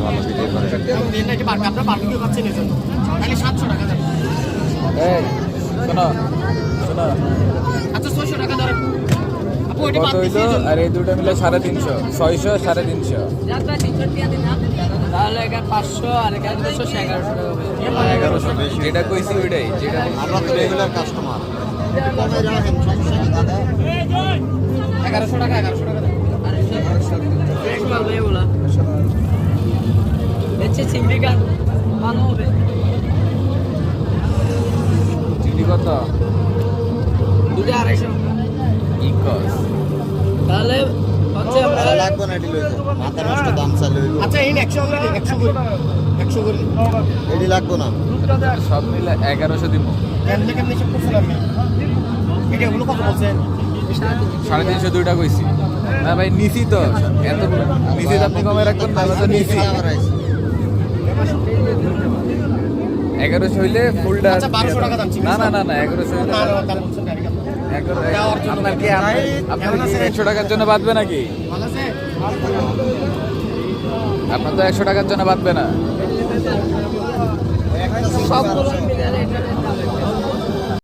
ভালো ভিডিও করে। আপনার বারবিকিউ খাচ্ছেন এই জন্য তাহলে 700 টাকা দেন। এই শোনো শোনো, আচ্ছা 600 টাকা ধরেন আপু, ওইটা কত বাদ হইলো? দিছি। আর এই দুটো মিলে 350, 600 350। তাহলে এখানে 500 আর এখানে 200 1100 টাকা হবে। 1100 যেটা কইছি ওইটাই, যেটা আমরা তো রেগুলার কাস্টমার। 1100 টাকা 1100 টাকা দেন। ফ্রেশ মাল ভাই এগুলা। হচ্ছে চিংড়ি কাঠ ভালো হবে। চিনি কত? দুটো 250। ইকস তাহলে হচ্ছে আমরা লাগবে না, এটি লইতে মাথা নষ্ট দাম চাইলে হইব। আচ্ছা এই 100 করে 100 করে 100 করে এটি লাগবে না। সব মিলে 1100 দিব। কেমনে কেমনে হিসাব করছেন আপনি? এটা এগুলো কত বলছেন? 350 দুইটা কইছি না ভাই, নিছি তো এত নিছি, আপনি কমে রাখবেন না? তো নিছি আবার আইছে। 1100 হইলে ফুলটা। আচ্ছা 1200 টাকা দাম ছিল। না না না না 1100 হইলে না দাম বলছেন গাড়ি কেন? আপনার কি আপনার কি 100 টাকার জন্য বাঁধবে নাকি? ভালো আছে? আপনার তো 100 টাকার জন্য বাঁধবে না। সবগুলো মিলে